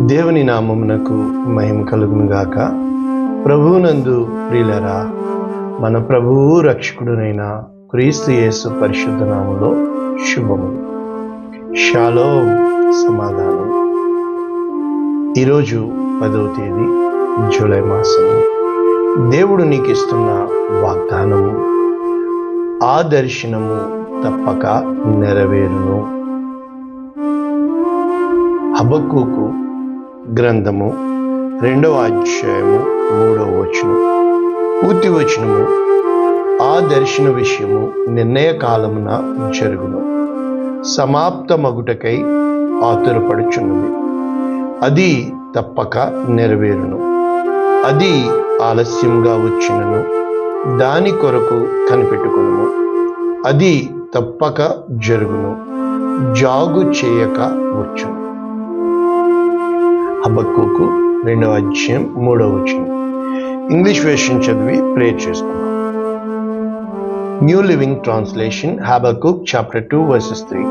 దేవుని నామమునకు మహిమ కలుగును గాక. ప్రభువునందు ప్రియులరా, మన ప్రభువు రక్షకుడునైన క్రీస్తు యేసు పరిశుద్ధ నామములో శుభములు. షాలోమ్, సమాధానం. ఈరోజు 10వ తేదీ జూలై మాసము. దేవుడు నీకు ఇస్తున్న వాగ్దానము, ఆ దర్శనము తప్పక నెరవేరును. హబక్కూకు గ్రంథము 2వ అధ్యాయము 3వ వచనం. పూర్తి వచనము, ఆ దర్శన విషయము నిర్ణయ కాలమున జరుగును, సమాప్తమగుటకై ఆతురపడుచున్నది. అది తప్పక నెరవేరును. అది ఆలస్యంగా వచ్చినను దాని కొరకు కనిపెట్టుకును. అది తప్పక జరుగును, జాగు చేయక వచ్చును. హబక్కూకు 2వ అధ్యాయం 3వ వచనం. ఇంగ్లీష్ వెర్షన్ చదివి ప్రేయర్ చేసుకున్నాం. New living translation, Habakkuk chapter 2 verses 3.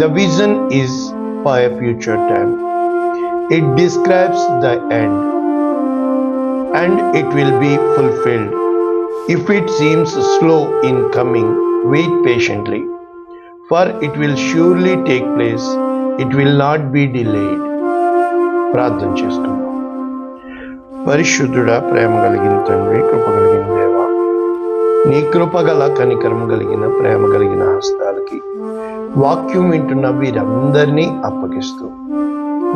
The vision is for a future time. It describes the end, and it will be fulfilled. If it seems slow in coming, wait patiently, for it will surely take place. It will not be delayed. ప్రార్థన చేసుకుందాం. పరిశుద్ధుడా, ప్రేమ కలిగిన తండ్రి, కృప కలిగిన దేవా, నీ కృపగల కనికరం కలిగిన ప్రేమ కలిగిన హస్తాలకి వాక్యం వింటున్న వీరందరినీ అప్పగిస్తూ,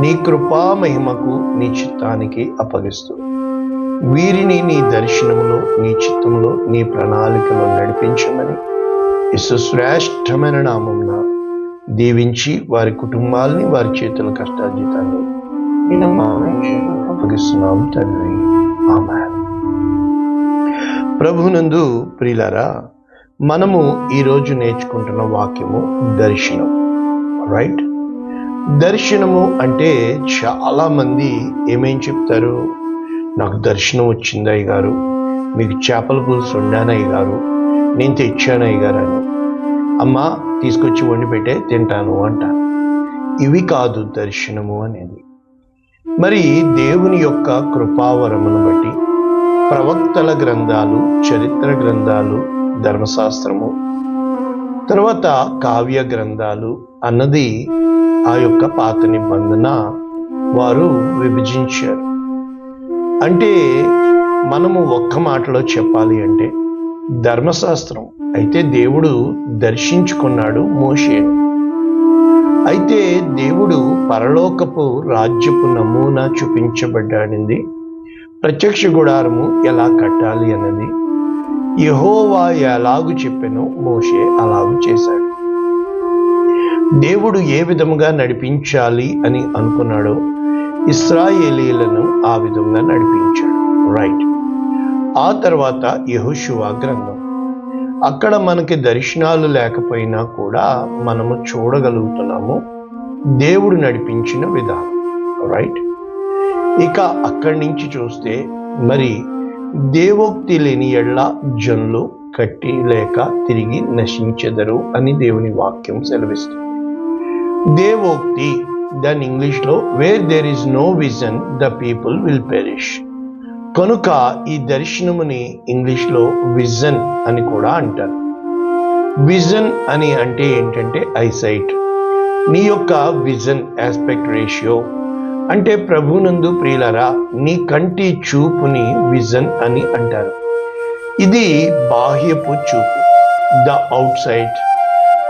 నీ కృపా మహిమకు, నీ చిత్తానికి అప్పగిస్తూ, వీరిని నీ దర్శనములో, నీ చిత్తములో, నీ ప్రణాళికలో నడిపించమని యేసు శ్రేష్టమైన నామమున దీవించి వారి కుటుంబాలని, వారి చేతుల కష్టార్జితాన్ని అప్పగిస్తున్నాము తండ్రి. ఆమేన్. ప్రభునందు ప్రియులారా, మనము ఈరోజు నేర్చుకుంటున్న వాక్యము దర్శనం. రైట్? దర్శనము అంటే చాలా మంది ఏమేం చెప్తారు? నాకు దర్శనం వచ్చింది అయ్య గారు, మీకు చేపల పులుసు వండాను అయ్య గారు, నేను తెచ్చాను అయ్య గారు అని. అమ్మా తీసుకొచ్చి వండి పెట్టే తింటాను అంటాను. ఇవి కాదు దర్శనము అనేది. మరి దేవుని యొక్క కృపావరమును బట్టి ప్రవక్తల గ్రంథాలు, చరిత్ర గ్రంథాలు, ధర్మశాస్త్రము, తర్వాత కావ్య గ్రంథాలు అన్నది ఆ యొక్క పాత నిబంధన వారు విభజించారు. అంటే మనము ఒక్క మాటలో చెప్పాలి అంటే, ధర్మశాస్త్రం అయితే దేవుడు దర్శించుకున్నాడు మోషేను. అయితే దేవుడు పరలోకపు రాజ్యపు నమూనా చూపించబడ్డాడింది. ప్రత్యక్ష గుడారము ఎలా కట్టాలి అన్నది యెహోవా ఎలాగు చెప్పెనో మోషే అలాగు చేశాడు. దేవుడు ఏ విధముగా నడిపించాలి అని అనుకున్నాడో ఇశ్రాయేలీలను ఆ విధంగా నడిపించాడు. రైట్? ఆ తర్వాత యెహోషువ గ్రంథం. అక్కడ మనకి దర్శనాలు లేకపోయినా కూడా మనము చూడగలుగుతున్నాము దేవుడు నడిపించిన విధానం. రైట్? ఇక అక్కడి నుంచి చూస్తే, మరి దేవోక్తి లేని ఎడ్ల జనులు కట్టి లేక తిరిగి నశించెదరు అని దేవుని వాక్యం సెలవిస్తుంది. దేవోక్తి, దాని ఇంగ్లీష్లో where there is no vision the people will perish. కనుక ఈ దర్శనముని ఇంగ్లీష్లో విజన్ అని కూడా అంటారు. విజన్ అని అంటే ఏంటంటే ఐసైట్. నీ యొక్క విజన్ ఆస్పెక్ట్ రేషియో అంటే ప్రభునందు ప్రియులరా, నీ కంటి చూపుని విజన్ అని అంటారు. ఇది బాహ్యపు చూపు, ద అవుట్ సైట్.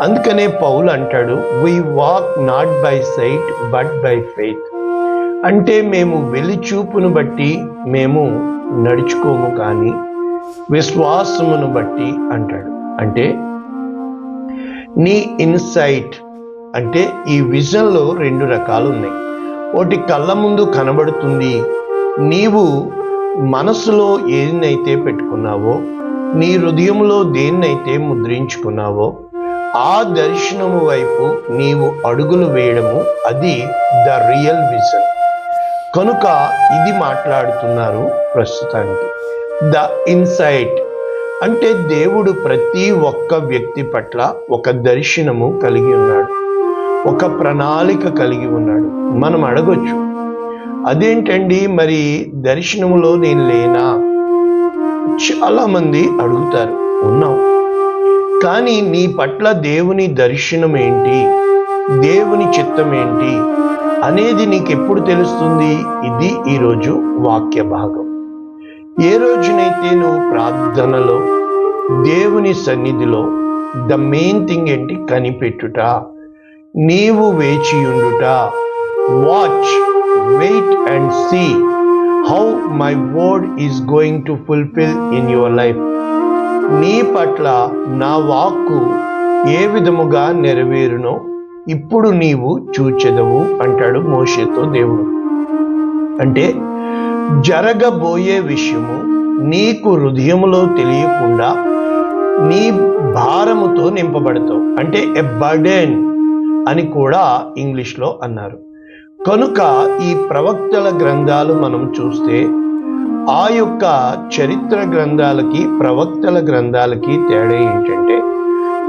అందుకనే పౌలు అంటాడు, we walk not by sight but by faith. అంటే మేము వెలిచూపును బట్టి మేము నడుచుకోము, కానీ విశ్వాసమును బట్టి అంటాడు. అంటే నీ ఇన్సైట్ అంటే ఈ విజన్లో 2 రకాలు ఉన్నాయి. ఒకటి కళ్ళ ముందు కనబడుతుంది. నీవు మనసులో ఏదైతే పెట్టుకున్నావో, నీ హృదయంలో దేన్నైతే ముద్రించుకున్నావో, ఆ దర్శనము వైపు నీవు అడుగులు వేయడము, అది ద రియల్ విజన్. కనుక ఇది మాట్లాడుతున్నారు ప్రస్తుతానికి. ద ఇన్సైట్ అంటే దేవుడు ప్రతి ఒక్క వ్యక్తి పట్ల ఒక దర్శనము కలిగి ఉన్నాడు, ఒక ప్రణాళిక కలిగి ఉన్నాడు. మనం అడగొచ్చు, అదేంటండి మరి దర్శనములో నేను లేనా? చాలా మంది అడుగుతారు. ఉన్నాం. కానీ నీ పట్ల దేవుని దర్శనం ఏంటి, దేవుని చిత్తం ఏంటి అనేది నీకు ఎప్పుడు తెలుస్తుంది? ఇది ఈరోజు వాక్య భాగం. ఏ రోజునైతే నువ్వు ప్రార్థనలో, దేవుని సన్నిధిలో ద మెయిన్ థింగ్ ఏంటి? కనిపెట్టుట, నీవు వేచియుండుట. Watch, wait and see how my word is going to fulfil in your life. నీ పట్ల నా వాక్కు ఏ విధముగా నెరవేరునో ఇప్పుడు నీవు చూచెదవు అంటాడు మోషేతో దేవుడు. అంటే జరగబోయే విషయము నీకు హృదయములో తెలియకుండా నీ భారముతో నింపబడతావు. అంటే ఎ బర్డెన్ అని కూడా ఇంగ్లీష్లో అన్నారు. కనుక ఈ ప్రవక్తల గ్రంథాలు మనం చూస్తే ఆ యొక్క చరిత్ర గ్రంథాలకి ప్రవక్తల గ్రంథాలకి తేడా ఏంటంటే,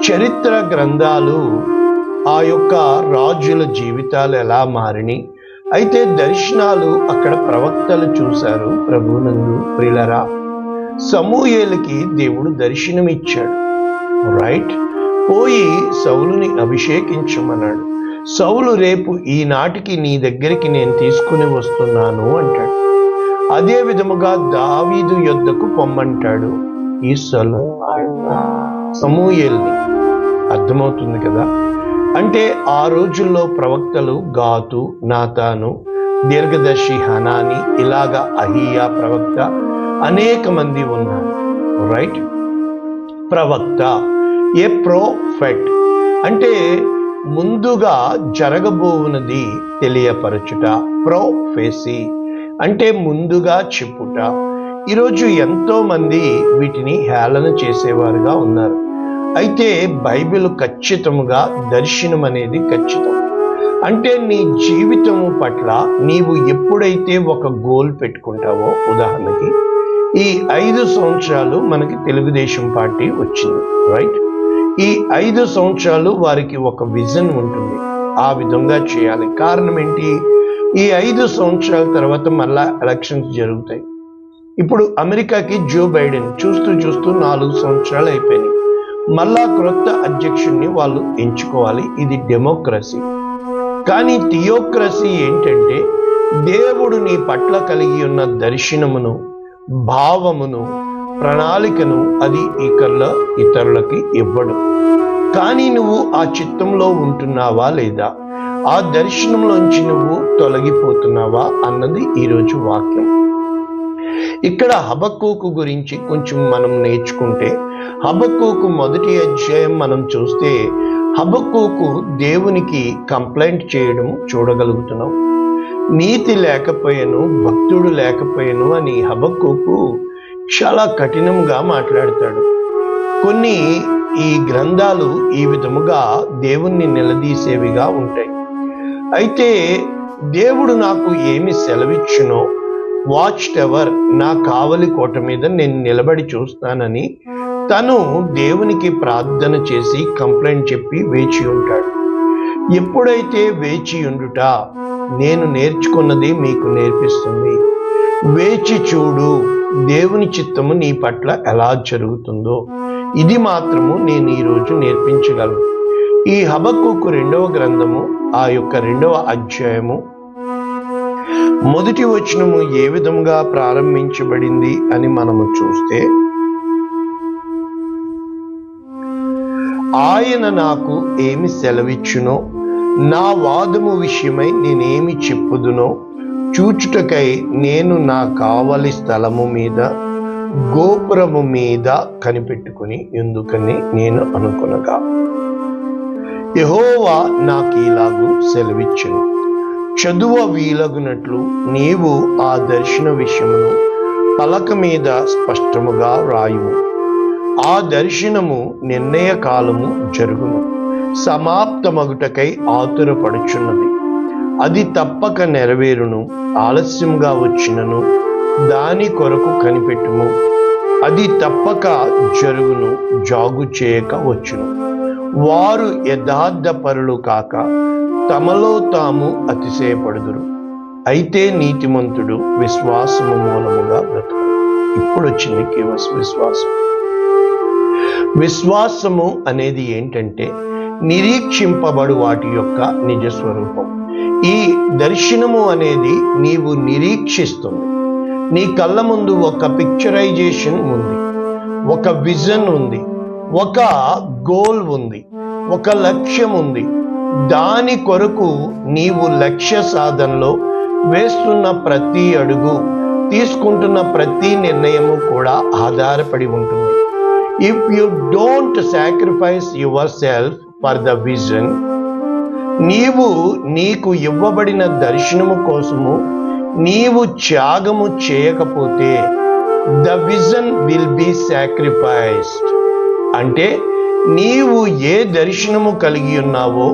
చరిత్ర గ్రంథాలు ఆ యొక్క రాజుల జీవితాలు ఎలా మారిని, అయితే దర్శనాలు అక్కడ ప్రవక్తలు చూశారు. ప్రభునందు ప్రియులరా, సమూయేలుకి దేవుడు దర్శనం ఇచ్చాడు. రైట్, పోయి సౌలుని అభిషేకించమన్నాడు. సౌలు రేపు ఈనాటికి నీ దగ్గరికి నేను తీసుకుని వస్తున్నాను అంటాడు. అదే విధముగా దావీదు యొద్దకు పొమ్మంటాడు ఈ సమూయేల్ని. అర్థమవుతుంది కదా? అంటే ఆ రోజుల్లో ప్రవక్తలు గాతు, నాతాను, దీర్ఘదర్శి హనాని, ఇలాగా అహియా ప్రవక్త, అనేక మంది ఉన్నారు. రైట్, ప్రవక్త ఏ ప్రోఫెట్ అంటే ముందుగా జరగబోవునది తెలియపరచుట. ప్రొఫెసీ అంటే ముందుగా చెప్పుట. ఈరోజు ఎంతో మంది వీటిని హేళన చేసేవారుగా ఉన్నారు. అయితే బైబిల్ ఖచ్చితముగా దర్శనం అనేది ఖచ్చితం. అంటే నీ జీవితము పట్ల నీవు ఎప్పుడైతే ఒక గోల్ పెట్టుకుంటావో, ఉదాహరణకి ఈ 5 సంవత్సరాలు మనకి తెలుగుదేశం పార్టీ వచ్చింది. రైట్, ఈ 5 సంవత్సరాలు వారికి ఒక విజన్ ఉంటుంది, ఆ విధంగా చేయాలి. కారణం ఏంటి? ఈ 5 సంవత్సరాల తర్వాత మళ్ళా ఎలక్షన్స్ జరుగుతాయి. ఇప్పుడు అమెరికాకి జో బైడెన్ చూస్తూ 4 సంవత్సరాలు అయిపోయినాయి. మళ్ళా క్రొత్త అధ్యక్షుడిని వాళ్ళు ఎంచుకోవాలి. ఇది డెమోక్రసీ. కానీ థియోక్రసీ ఏంటంటే దేవుడు నీ పట్ల కలిగి ఉన్న దర్శనమును, భావమును, ప్రణాళికను అది ఇతరులకి ఇవ్వడు. కానీ నువ్వు ఆ చిత్తంలో ఉంటున్నావా లేదా, ఆ దర్శనంలోంచి నువ్వు తొలగిపోతున్నావా అన్నది ఈరోజు వాక్యం. ఇక్కడ హబక్కూకు గురించి కొంచెం మనం నేర్చుకుంటే, హబక్కూకు 1వ అధ్యాయం మనం చూస్తే హబక్కూకు దేవునికి కంప్లైంట్ చేయడం చూడగలుగుతున్నాం. నీతి లేకపోయాను, భక్తుడు లేకపోయాను అని హబక్కూకు చాలా కఠినంగా మాట్లాడతాడు. కొన్ని ఈ గ్రంథాలు ఈ విధముగా దేవుణ్ణి నిలదీసేవిగా ఉంటాయి. అయితే దేవుడు నాకు ఏమి సెలవిచ్చునో, వాచ్ టవర్, నా కావలి కోట మీద నేను నిలబడి చూస్తానని తను దేవునికి ప్రార్థన చేసి కంప్లైంట్ చెప్పి వేచి ఉంటాడు. ఎప్పుడైతే వేచి ఉండుట, నేను నేర్చుకున్నది మీకు నేర్పిస్తుంది. వేచి చూడు, దేవుని చిత్తము నీ పట్ల ఎలా జరుగుతుందో. ఇది మాత్రము నేను ఈరోజు నేర్పించగలను. ఈ హబక్కూకు 2వ గ్రంథము, ఆ యొక్క 2వ అధ్యాయము 1వ వచనము ఏ విధంగా ప్రారంభించబడింది అని మనము చూస్తే, ఆయన నాకు ఏమి సెలవిచ్చునో, నా వాదము విషయమై నేనేమి చెప్పుదునో చూచుటకై నేను నా కావలి స్థలము మీద, గోపురము మీద కనిపెట్టుకుని ఎందుకని నేను అనుకొనగా, యెహోవా నాకు ఇలాగు సెలవిచ్చును, చదువ వీలగునట్లు నీవు ఆ దర్శన విషయమును పలక మీద స్పష్టముగా రాయుము. ఆ దర్శనము నిర్ణయ కాలము జరుగును, సమాప్తమగుటకై ఆతురపడుచున్నది. అది తప్పక నెరవేరును. ఆలస్యంగా వచ్చినను దాని కొరకు కనిపెట్టుము. అది తప్పక జరుగును, జాగు చేయక వచ్చును. వారు యథార్థపరులు కాక తమలో తాము అతిశయపడుదురు. అయితే నీతిమంతుడు విశ్వాసము మూలముగా బ్రతుకు. ఇప్పుడు వచ్చింది కేవలం విశ్వాసం. విశ్వాసము అనేది ఏంటంటే నిరీక్షింపబడు వాటి యొక్క నిజ స్వరూపం. ఈ దర్శనము అనేది నీవు నిరీక్షిస్తుంది. నీ కళ్ళ ముందు ఒక పిక్చరైజేషన్ ఉంది, ఒక విజన్ ఉంది, ఒక గోల్ ఉంది, ఒక లక్ష్యం ఉంది. దాని కొరకు నీవు లక్ష్య సాధనలో వేస్తున్న ప్రతి అడుగు, తీసుకుంటున్న ప్రతి నిర్ణయము కూడా ఆధారపడి ఉంటుంది. If you don't sacrifice your self for the vision, నీకు ఇవ్వబడిన దర్శనము కోసము నీవు త్యాగము చేయకపోతే the vision will be sacrificed. అంటే నీవు ఏ దర్శనము కలిగి ఉన్నావో,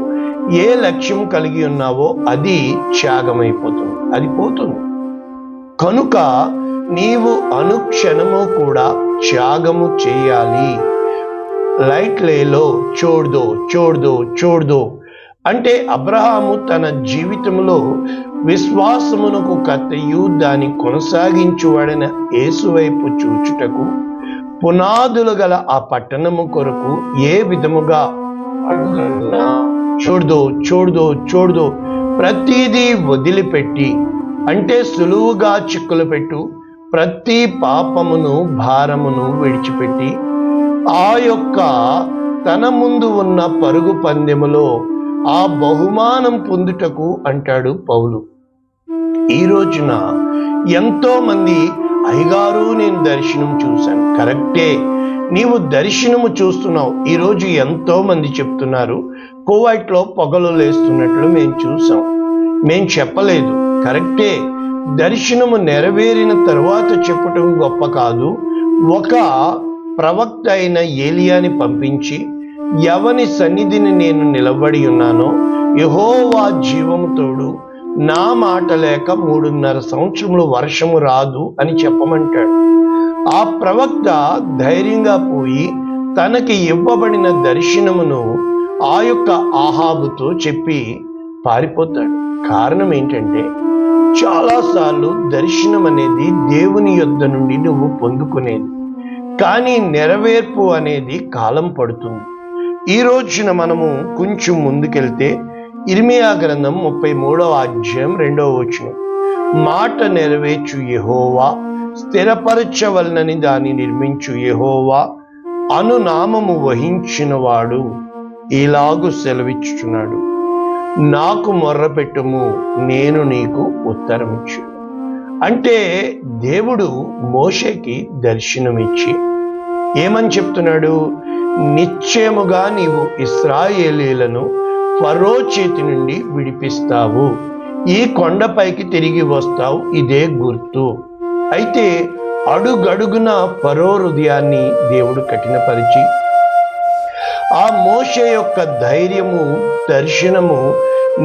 ఏ లక్ష్యం కలిగి ఉన్నావో అది త్యాగమైపోతుంది, అది పోతుంది. కనుక నీవు అనుక్షణము కూడా త్యాగము చేయాలి. లైట్ లేలో చోడ్దో అంటే అబ్రహాము తన జీవితంలో విశ్వాసమునకు కర్తయు దాన్ని కొనసాగించువాడైన యేసు వైపు చూచుటకు పునాదులు గల ఆ పట్టణము కొరకు ఏ విధముగా చూడదో ప్రతిదీ వదిలిపెట్టి, అంటే సులువుగా చిక్కులు పెట్టు ప్రతి పాపమును భారమును విడిచిపెట్టి ఆ యొక్క తన ముందు ఉన్న పరుగు పందెములో ఆ బహుమానం పొందుటకు అంటాడు పౌలు. ఈ రోజున ఎంతో మంది అయ్యగారు నేను దర్శనం చూశాను. కరెక్టే, నీవు దర్శనము చూస్తున్నావు. ఈరోజు ఎంతో మంది చెప్తున్నారు కువైట్లో పొగలు లేస్తున్నట్లు మేము చూసాం, మేము చెప్పలేదు. కరెక్టే, దర్శనము నెరవేరిన తరువాత చెప్పటం గొప్ప కాదు. ఒక ప్రవక్త అయిన ఏలియాని పంపించి ఎవని సన్నిధిని నేను నిలబడి ఉన్నానో యెహోవా జీవము తోడు, నా మాట లేక 3.5 సంవత్సరములు వర్షము రాదు అని చెప్పమంటాడు. ఆ ప్రవక్త ధైర్యంగా పోయి తనకి ఇవ్వబడిన దర్శనమును ఆ యొక్క ఆహాబుతో చెప్పి పారిపోతాడు. కారణం ఏంటంటే చాలాసార్లు దర్శనం అనేది దేవుని యొద్ద నుండి నువ్వు పొందుకునేది, కానీ నెరవేర్పు అనేది కాలం పడుతుంది. ఈ రోజున మనము కొంచెం ముందుకెళ్తే ఇర్మియా గ్రంథం 33వ అధ్యాయం 2వ వచనం, మాట నెరవేర్చు యెహోవా, స్థిరపరచవలనని దాన్ని నిర్మించు యెహోవా అను నామము వహించిన వాడు ఇలాగు సెలవిచ్చుచున్నాడు, నాకు మొర్రపెట్టుము నేను నీకు ఉత్తరమిచ్చు. అంటే దేవుడు మోషేకి దర్శనమిచ్చి ఏమని చెప్తున్నాడు? నిశ్చయముగా నీవు ఇశ్రాయేలీలను ఫరో చేతి నుండి విడిపిస్తావు, ఈ కొండపైకి తిరిగి వస్తావు, ఇదే గుర్తు. అయితే అడుగడుగున ఫరో హృదయాన్ని దేవుడు కఠినపరిచి ఆ మోషే యొక్క ధైర్యము, దర్శనము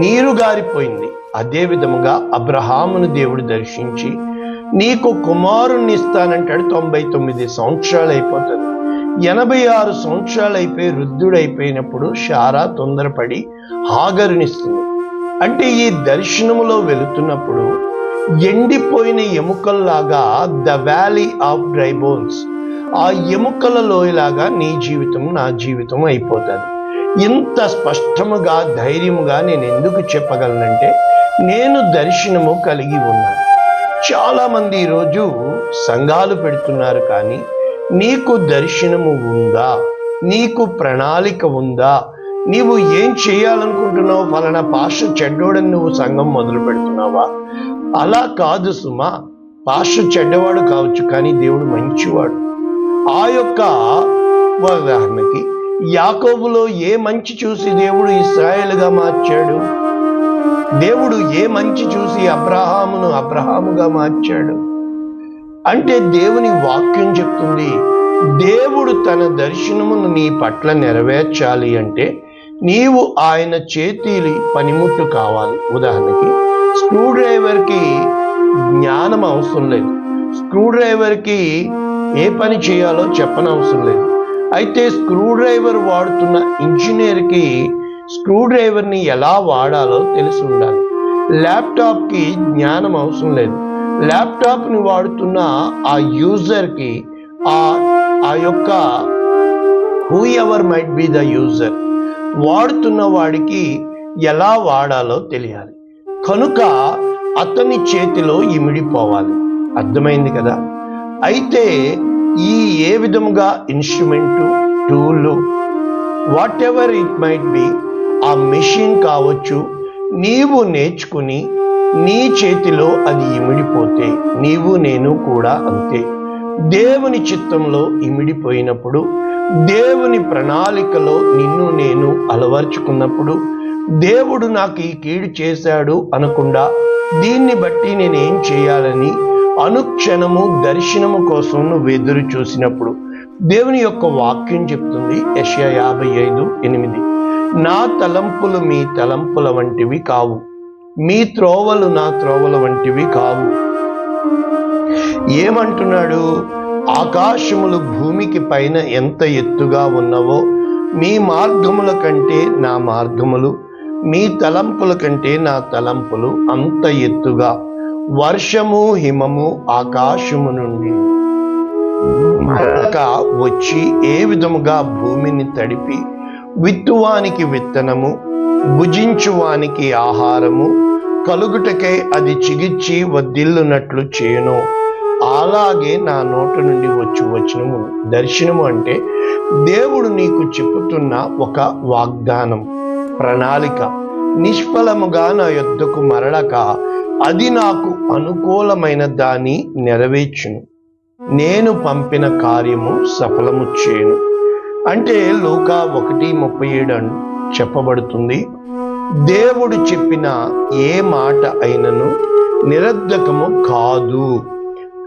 నీరుగారిపోయింది. అదే విధముగా అబ్రహామును దేవుడు దర్శించి నీకు కుమారుణ్ణి ఇస్తానంటాడు. 99 సంవత్సరాలు అయిపోతుంది. 86 సంవత్సరాలు అయిపోయి వృద్ధుడైపోయినప్పుడు శారా తొందరపడి హాగరునిస్తుంది. అంటే ఈ దర్శనములో వెళుతున్నప్పుడు ఎండిపోయిన ఎముకల్లాగా the valley of dry bones, ఆ ఎముకల లోయలాగా నీ జీవితం నా జీవితం అయిపోతుంది. ఇంత స్పష్టముగా ధైర్యముగా నేను ఎందుకు చెప్పగలనంటే నేను దర్శనము కలిగి ఉన్నాను. చాలామంది ఈరోజు సంఘాలు పెడుతున్నారు, కానీ నీకు దర్శనము ఉందా? నీకు ప్రణాళిక ఉందా? నీవు ఏం చేయాలనుకుంటున్నావు? ఫలానా పాస్టర్ చెడ్డోడని నువ్వు సంఘం మొదలు పెడుతున్నావా? అలా కాదు సుమా. పాస్టర్ చెడ్డవాడు కావచ్చు, కానీ దేవుడు మంచివాడు. ఆ యొక్క ఉదాహరణకి యాకోబులో ఏ మంచి చూసి దేవుడు ఇశ్రాయేలుగా మార్చాడు? దేవుడు ఏ మంచి చూసి అబ్రహామును అబ్రహాముగా మార్చాడు? అంటే దేవుని వాక్యం చెప్తుంది, దేవుడు తన దర్శనమును నీ పట్ల నెరవేర్చాలి అంటే నీవు ఆయన చేతిలి పనిముట్టు కావాలి. ఉదాహరణకి స్క్రూ డ్రైవర్కి జ్ఞానం అవసరం లేదు, స్క్రూ డ్రైవర్కి ఏ పని చేయాలో చెప్పనవసరం లేదు. అయితే స్క్రూ డ్రైవర్ వాడుతున్న ఇంజనీర్కి స్క్రూ డ్రైవర్ని ఎలా వాడాలో తెలిసి ఉండాలి. ల్యాప్టాప్కి జ్ఞానం అవసరం లేదు. ల్యాప్టాప్ని వాడుతున్న ఆ యూజర్కి ఆ యొక్క who ever might be the user, వాడుతున్న వాడికి ఎలా వాడాలో తెలియాలి. కనుక అతని చేతిలో ఇమిడిపోవాలి. అర్థమైంది కదా? అయితే ఏ విధముగా instrument, tool, what ever it might be, ఆ మెషిన్ కావచ్చు, నీవు నేర్చుకుని నీ చేతిలో అది ఇమిడిపోతే నీవు నేను కూడా అంతే. దేవుని చిత్తంలో ఇమిడిపోయినప్పుడు, దేవుని ప్రణాళికలో నిన్ను నేను అలవర్చుకున్నప్పుడు, దేవుడు నాకు ఈ కీడు చేశాడు అనకుండా దీన్ని బట్టి నేనేం చేయాలని అనుక్షణము దర్శనము కోసం నువ్వు ఎదురు చూసినప్పుడు దేవుని యొక్క వాక్యం చెప్తుంది, యెషయా 55:8, నా తలంపులు మీ తలంపుల వంటివి కావు, మీ త్రోవలు నా త్రోవల వంటివి కావు. ఏమంటున్నాడు? ఆకాశములు భూమికి పైన ఎంత ఎత్తుగా ఉన్నవో మీ మార్గముల కంటే నా మార్గములు, మీ తలంపుల కంటే నా తలంపులు అంత ఎత్తుగా. వర్షము హిమము ఆకాశము నుండి వచ్చి ఏ విధముగా భూమిని తడిపి విత్తువానికి విత్తనము, భుజించువానికి ఆహారము కలుగుటకై అది చిగిర్చి వద్దిల్లునట్లు చేయును, అలాగే నా నోట నుండి వచ్చి వచనము. దర్శనము అంటే దేవుడు నీకు చెప్పుతున్న ఒక వాగ్దానం, ప్రణాళిక. నిష్ఫలముగా నా యొద్దకు మరలక అది నాకు అనుకూలమైన దాన్ని నెరవేర్చును, నేను పంపిన కార్యము సఫలము చేయను. అంటే లూకా 1:37 చెప్పబడుతుంది, దేవుడు చెప్పిన ఏ మాట అయినను నిరర్ధకము కాదు.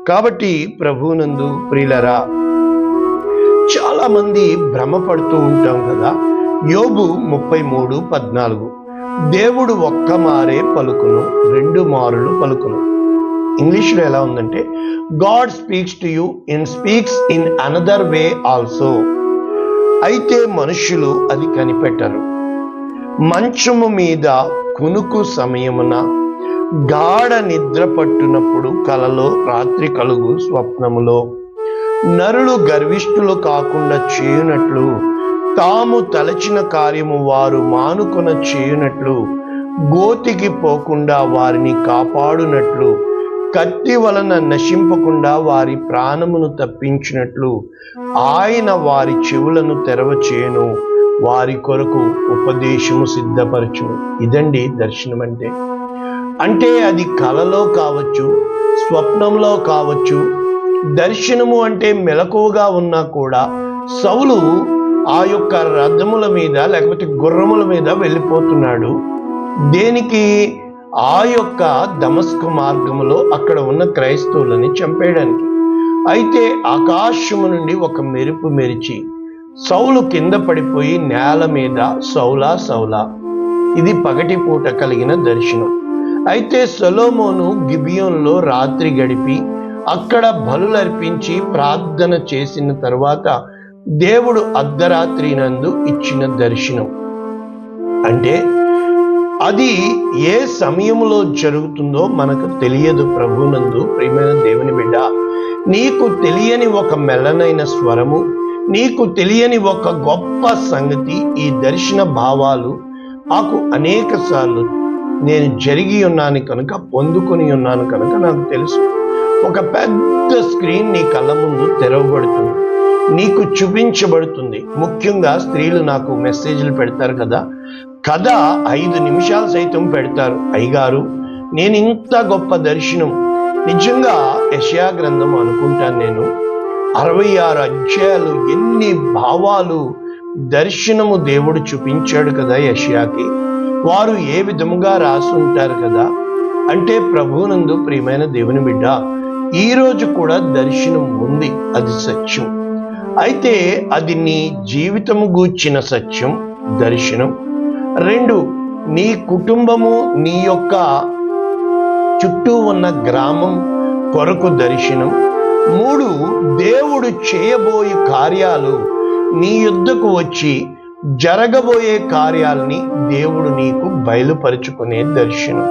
కాబట్టి ప్రభువునందు ప్రియులరా, చాలా మంది భ్రమపడుతూ ఉంటాం కదా. యోబు 33:14, దేవుడు ఒక్క మారే పలుకును, 2 మారులు పలుకును. ఇంగ్లీష్లో ఎలా ఉందంటే, God speaks to you speaks in another way also. అయితే మనుషులు అది కనిపెట్టరు. మంచము మీద కునుకు సమయమున, గాఢ నిద్ర పట్టునప్పుడు, కలలో, రాత్రి కలుగు స్వప్నములో, నరులు గర్విష్ఠులు కాకుండా చేయునట్లు, తాము తలచిన కార్యము వారు మానుకొన చేయునట్లు, గోతికి పోకుండా వారిని కాపాడునట్లు, కత్తి వలన నశింపకుండా వారి ప్రాణమును తప్పించినట్లు, ఆయన వారి చెవులను తెరవచేయును, వారి కొరకు ఉపదేశము సిద్ధపరచును. ఇదండి దర్శనం అంటే. అంటే అది కలలో కావచ్చు, స్వప్నంలో కావచ్చు. దర్శనము అంటే మెలకువగా ఉన్నా కూడా సౌలు ఆ యొక్క రథముల మీద లేకపోతే గుర్రముల మీద వెళ్ళిపోతున్నాడు. దేనికి? ఆ యొక్క దమస్కు మార్గములో అక్కడ ఉన్న క్రైస్తవులని చంపేయడానికి. అయితే ఆకాశము నుండి ఒక మెరుపు మెరిచి సౌలు కింద పడిపోయి నేల మీద, సౌలా సౌలా. ఇది పగటిపూట కలిగిన దర్శనం. అయితే సొలొమోను గిబియోనులో రాత్రి గడిపి అక్కడ బలులర్పించి ప్రార్థన చేసిన తర్వాత దేవుడు అర్ధరాత్రి నందు ఇచ్చిన దర్శనం. అంటే అది ఏ సమయంలో జరుగుతుందో మనకు తెలియదు. ప్రభునందు ప్రియమైన దేవుని బిడ్డ, నీకు తెలియని ఒక మెల్లనైన స్వరము, నీకు తెలియని ఒక గొప్ప సంగతి, ఈ దర్శన భావాలు నాకు అనేక సార్లు నేను జరిగి ఉన్నాను కనుక, పొందుకొని ఉన్నాను కనుక నాకు తెలుసు. ఒక పెద్ద స్క్రీన్ నీ కళ్ళ ముందు తెరవబడుతుంది, నీకు చూపించబడుతుంది. ముఖ్యంగా స్త్రీలు నాకు మెసేజ్లు పెడతారు కదా, కథ 5 నిమిషాలు సైతం పెడతారు. అయ్యగారు, నేను ఇంత గొప్ప దర్శనం, నిజంగా యెషయా గ్రంథం అనుకుంటాను నేను, 66 అధ్యాయాలు, ఎన్ని భావాలు, దర్శనము దేవుడు చూపించాడు కదా యెషయాకి. వారు ఏ విధముగా రాసి ఉంటారు కదా. అంటే ప్రభువునందు ప్రియమైన దేవుని బిడ్డ, ఈరోజు కూడా దర్శనం ఉంది, అది సత్యం. అయితే అది నీ జీవితము గూర్చిన సత్యం, దర్శనం. 2, నీ కుటుంబము, నీ యొక్క చుట్టూ ఉన్న గ్రామం కొరకు దర్శనం. 3, దేవుడు చేయబోయే కార్యాలు నీ యొద్దకు వచ్చి జరగబోయే కార్యాలని దేవుడు నీకు బయలుపరుచుకునే దర్శనం.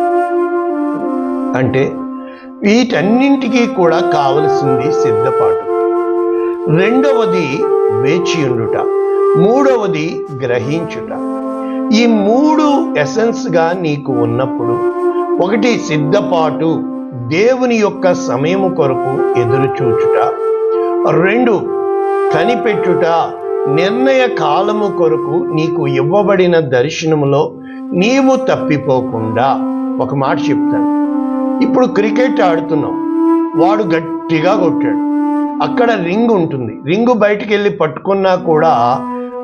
అంటే వీటన్నింటికీ కూడా కావలసింది సిద్ధపాటు. రెండవది వేచియుండుట, మూడవది గ్రహించుట. ఈ మూడు ఎసెన్స్గా నీకు ఉన్నప్పుడు, ఒకటి సిద్ధపాటు, దేవుని యొక్క సమయము కొరకు ఎదురు చూచుట. రెండు, కనిపెట్టుట, నిర్ణయ కాలము కొరకు నీకు ఇవ్వబడిన దర్శనములో నీవు తప్పిపోకుండా. ఒక మాట చెప్తాను, ఇప్పుడు క్రికెట్ ఆడుతున్నాం, వాడు గట్టిగా కొట్టాడు, అక్కడ రింగ్ ఉంటుంది, రింగు బయటికి వెళ్ళి పట్టుకున్నా కూడా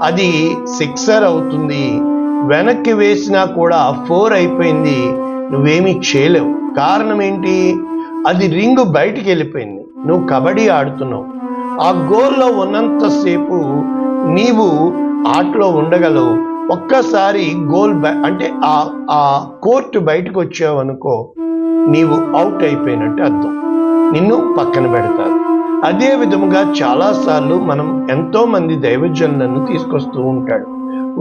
అది సిక్సర్ అవుతుంది, వెనక్కి వేసినా కూడా 4 అయిపోయింది, నువ్వేమీ చేయలేవు. కారణం ఏంటి? అది రింగు బయటికి వెళ్ళిపోయింది. నువ్వు కబడ్డీ ఆడుతున్నావు, ఆ గోల్లో ఉన్నంతసేపు నీవు ఆటలో ఉండగలవు. ఒక్కసారి గోల్ అంటే ఆ కోర్టు బయటకు వచ్చావు అనుకో, నీవు అవుట్ అయిపోయినట్టు అర్థం, నిన్ను పక్కన పెడతారు. అదే విధముగా చాలాసార్లు మనం ఎంతో మంది దైవజనులను తీసుకొస్తూ ఉంటాడు.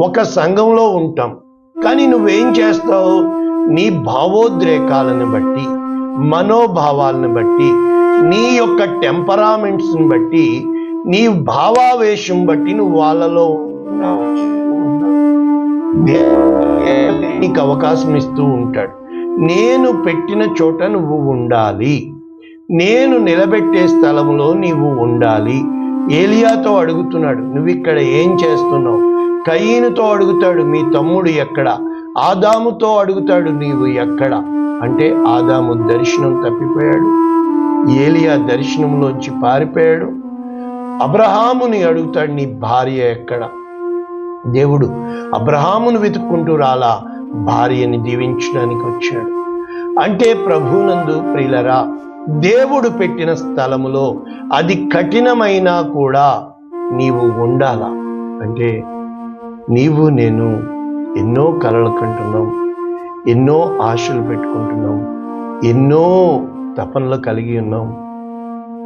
ఒక సంఘంలో ఉంటాం, కానీ నువ్వేం చేస్తావు? నీ భావోద్రేకాలను బట్టి, మనోభావాలను బట్టి, నీ యొక్క టెంపరామెంట్స్ని బట్టి, నీ భావావేశం బట్టి నువ్వు వాళ్ళలో నీకు అవకాశం ఇస్తూ ఉంటాడు. నేను పెట్టిన చోట నువ్వు ఉండాలి, నేను నిలబెట్టే స్థలములో నీవు ఉండాలి. ఏలియాతో అడుగుతున్నాడు, నువ్వు ఇక్కడ ఏం చేస్తున్నావు? కయీనుతో అడుగుతాడు, మీ తమ్ముడు ఎక్కడ? ఆదాముతో అడుగుతాడు, నీవు ఎక్కడ? అంటే ఆదాము దర్శనం తప్పిపోయాడు, ఏలియా దర్శనంలోంచి పారిపోయాడు. అబ్రహాముని అడుగుతాడు, నీ భార్య ఎక్కడ? దేవుడు అబ్రహామును వెతుక్కుంటూ రాలా, భార్యని దీవించడానికి వచ్చాడు. అంటే ప్రభునందు ప్రియులరా, దేవుడు పెట్టిన స్థలములో అది కఠినమైనా కూడా నీవు ఉండాలా. అంటే నీవు నేను ఎన్నో కలలు కంటున్నాం, ఎన్నో ఆశలు పెట్టుకుంటున్నాం, ఎన్నో తపనలు కలిగి ఉన్నాం.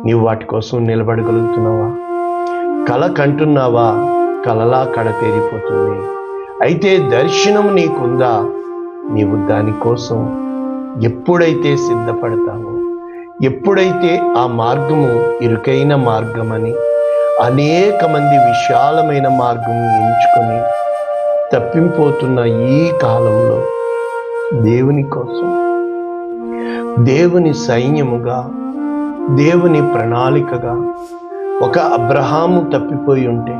నీవు వాటి కోసం నిలబడగలుగుతున్నావా? కల కంటున్నావా? కలలా కడతేరిపోతుంది. అయితే దర్శనం నీకుందా? నీవు దానికోసం ఎప్పుడైతే సిద్ధపడతావో, ఎప్పుడైతే ఆ మార్గము ఇరుకైన మార్గమని, అనేక మంది విశాలమైన మార్గం ఎంచుకొని తప్పిపోతున్న ఈ కాలంలో దేవుని కోసం, దేవుని సైన్యముగా, దేవుని ప్రణాళికగా ఒక అబ్రహాము తప్పిపోయి ఉంటే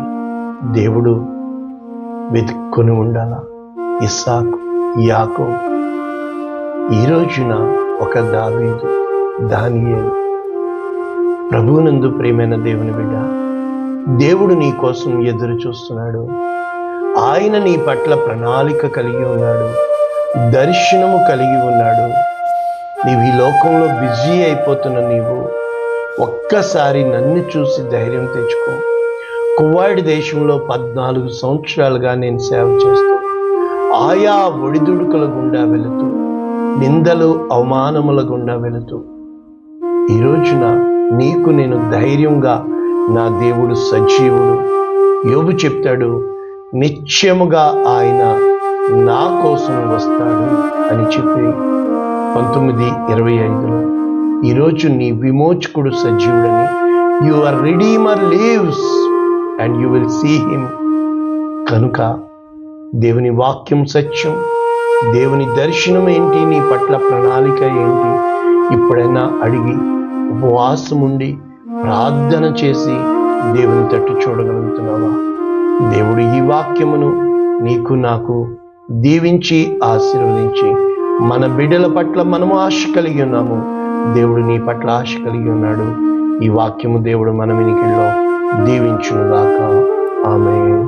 దేవుడు వెతుక్కొని ఉండాలా. ఇస్సాకు, యాకోబు, ఈ రోజున ఒక దావీదు, దానియేలు. ప్రభువునందు ప్రియమైన దేవుని బిడ్డ, దేవుడు నీ కోసం ఎదురు చూస్తున్నాడు. ఆయన నీ పట్ల ప్రణాళిక కలిగి ఉన్నాడు, దర్శనము కలిగి ఉన్నాడు. నీవు ఈ లోకంలో బిజీ అయిపోతున్న నీవు ఒక్కసారి నన్ను చూసి ధైర్యం తెచ్చుకో. కువైట్ దేశంలో 14 సంవత్సరాలుగా నేను సేవ చేస్తూ, ఆయా ఒడిదుడుకుల గుండా వెళుతూ, నిందలు అవమానముల గుండా వెళుతూ, ఈ రోజున నీకు నేను ధైర్యంగా, నా దేవుడు సజీవుడు, యోబు చెప్తాడు, నిత్యముగా ఆయన నా కోసం వస్తాడు అని చెప్పి 19:25లో ఈరోజు నీ విమోచకుడు సజీవుడని, your redeemer lives and you will see him. కనుక దేవుని వాక్యం సత్యం, దేవుని దర్శనం ఏంటి, నీ పట్ల ప్రణాళిక ఏంటి, ఇప్పుడైనా అడిగి ఉపవాసం ఉండి ప్రార్థన చేసి దేవుని తట్టు చూడగలుగుతున్నావా? దేవుడు ఈ వాక్యమును నీకు నాకు దీవించి ఆశీర్వదించి, మన బిడ్డల పట్ల మనము ఆశ కలిగి ఉన్నాము, దేవుడు నీ పట్ల ఆశ కలిగి ఉన్నాడు. ఈ వాక్యము దేవుడు మన వినికిడిలో దీవించునుగాక. ఆమేన్.